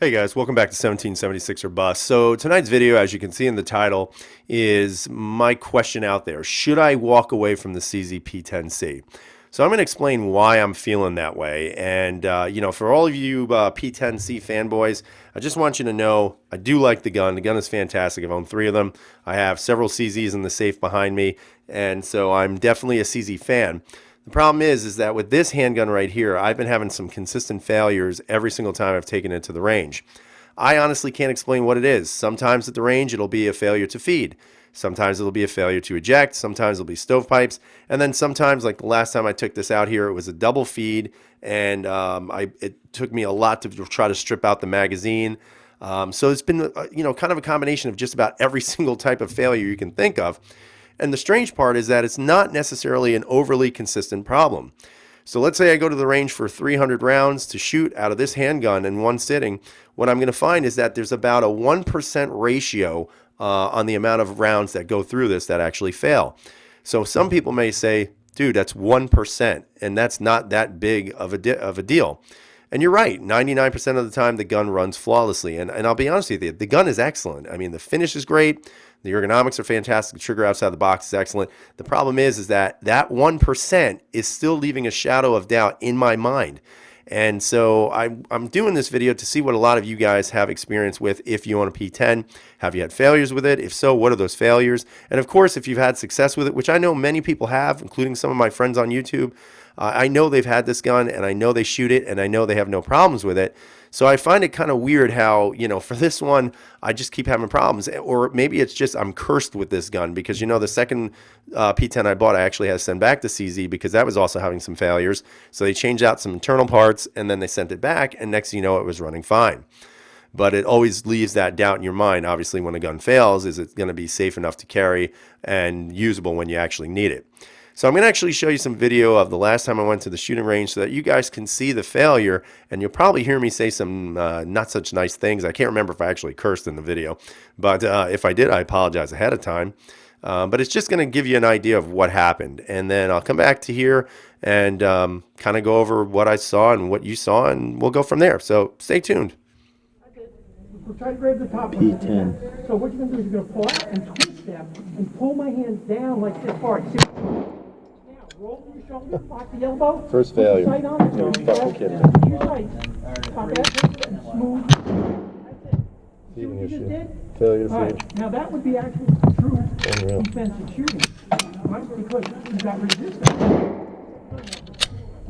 Hey guys, welcome back to 1776 or Bust. So tonight's video, as you can see in the title, is my question out there. Should I walk away from the CZ P-10c? So I'm going to explain why I'm feeling that way. And, for all of you P-10c fanboys, I just want you to know I do like the gun. The gun is fantastic. I've owned 3 of them. I have several CZs in the safe behind me. And so I'm definitely a CZ fan. The problem is that with this handgun right here, I've been having some consistent failures every single time I've taken it to the range. I honestly can't explain what it is. Sometimes at the range, it'll be a failure to feed. Sometimes it'll be a failure to eject. Sometimes it'll be stovepipes. And then sometimes, like the last time I took this out here, it was a double feed. And it took me a lot to try to strip out the magazine. So it's been, kind of a combination of just about every single type of failure you can think of. And the strange part is that it's not necessarily an overly consistent problem. So let's say I go to the range for 300 rounds to shoot out of this handgun in one sitting. What I'm going to find is that there's about a 1% ratio on the amount of rounds that go through this that actually fail. So some people may say, dude, that's 1%, and that's not that big of a deal. And you're right, 99% of the time the gun runs flawlessly. And I'll be honest with you, the gun is excellent. I mean, the finish is great. The ergonomics are fantastic. The trigger outside the box is excellent. The problem is that 1% is still leaving a shadow of doubt in my mind. And so I'm doing this video to see what a lot of you guys have experience with if you own a P10. Have you had failures with it? If so, what are those failures? And of course, if you've had success with it, which I know many people have, including some of my friends on YouTube, I know they've had this gun and I know they shoot it and I know they have no problems with it. So I find it kind of weird how, for this one, I just keep having problems. Or maybe it's just I'm cursed with this gun because, the second P10 I bought, I actually had to send back to CZ because that was also having some failures. So they changed out some internal parts and then they sent it back. And next thing you know, it was running fine. But it always leaves that doubt in your mind, obviously, when a gun fails, is it going to be safe enough to carry and usable when you actually need it? So I'm going to actually show you some video of the last time I went to the shooting range so that you guys can see the failure, and you'll probably hear me say some not such nice things. I can't remember if I actually cursed in the video, but if I did, I apologize ahead of time. But it's just going to give you an idea of what happened, and then I'll come back to here and kind of go over what I saw and what you saw, and we'll go from there. So stay tuned. We'll try to grab the top P10. So what you're going to do is you're going to pull out and twist them and pull my hands down like this hard. See? Now, roll your shoulder, lock the elbow. First failure. Sight on it. No, Your fucking kidding. your sight. Pop that and smooth. That's it. See what you just did? Failure to All feed. right. Now that would be actually true Unreal. defensive shooting. Right? Because you got resistance.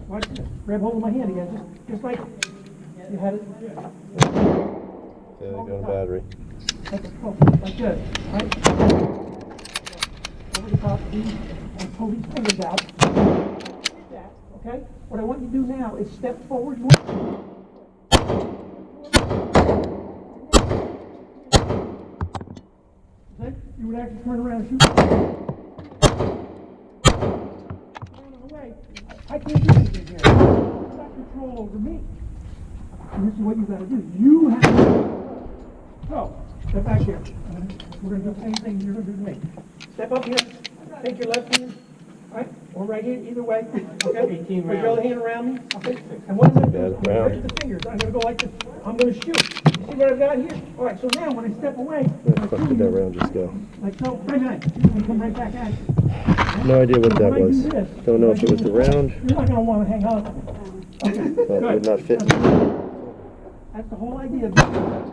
Watch this. Grab hold of my hand again. Just like you had it. Failure on a battery. Like this, right? Over the top of these and pull these fingers out. Did that, okay? What I want you to do now is step forward more. Okay? You would actually turn around and shoot. Away. I can't do anything here. You've got control over me. And this is what you've got to do. You have to. So, step back here. We're going to do the same thing you're going to do to me. Step up here. Take your left hand, right, or right hand, either way. Okay? Put your other hand around me. Okay? And what I'm going to do is I'm going to touch the fingers. I'm going to go like this. I'm going to shoot. You see what I've got here? All right, so now when I step away, Where the fuck did that round just go? like so, right behind. And come right back at you. No idea what So that when I was. do this, Don't know if it was the round, you're not going to want to hang on. Okay, but it would good. not fit. That's the whole idea of this.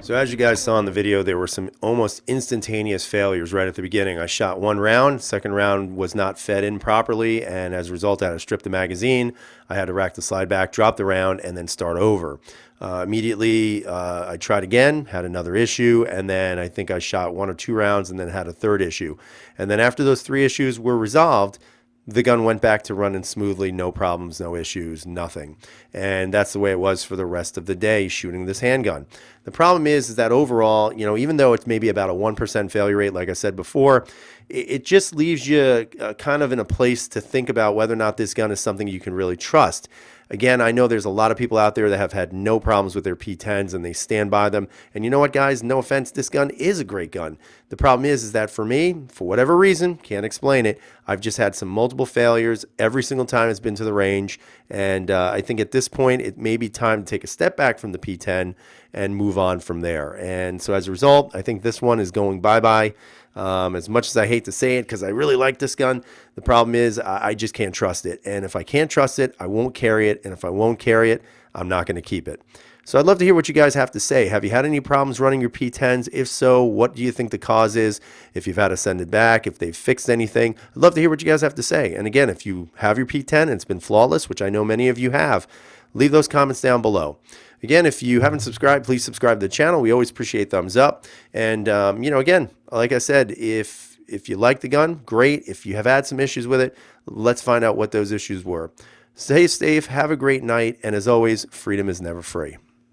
So as you guys saw in the video, there were some almost instantaneous failures right at the beginning. I shot one round, second round was not fed in properly, and as a result I had to strip the magazine. I had to rack the slide back, drop the round, and then start over. Immediately I tried again, had another issue, and then I think I shot 1 or 2 rounds and then had a third issue. And then after those 3 issues were resolved, the gun went back to running smoothly, no problems, no issues, nothing. And that's the way it was for the rest of the day shooting this handgun. The problem is that overall, even though it's maybe about a 1% failure rate, like I said before, it just leaves you kind of in a place to think about whether or not this gun is something you can really trust. Again, I know there's a lot of people out there that have had no problems with their P10s and they stand by them. And you know what, guys? No offense, this gun is a great gun. The problem is that for me, for whatever reason, can't explain it, I've just had some multiple failures every single time it's been to the range. And I think at this point, it may be time to take a step back from the P10 and move on from there. And so as a result, I think this one is going bye-bye. As much as I hate to say it, because I really like this gun, the problem is I just can't trust it. And if I can't trust it, I won't carry it. And if I won't carry it, I'm not going to keep it. So I'd love to hear what you guys have to say. Have you had any problems running your P10s? If so, what do you think the cause is? If you've had to send it back, if they've fixed anything, I'd love to hear what you guys have to say. And again, if you have your P10 and it's been flawless, which I know many of you have, leave those comments down below. Again, if you haven't subscribed, please subscribe to the channel. We always appreciate thumbs up. And, again, like I said, if you like the gun, great. If you have had some issues with it, let's find out what those issues were. Stay safe, have a great night, and as always, freedom is never free.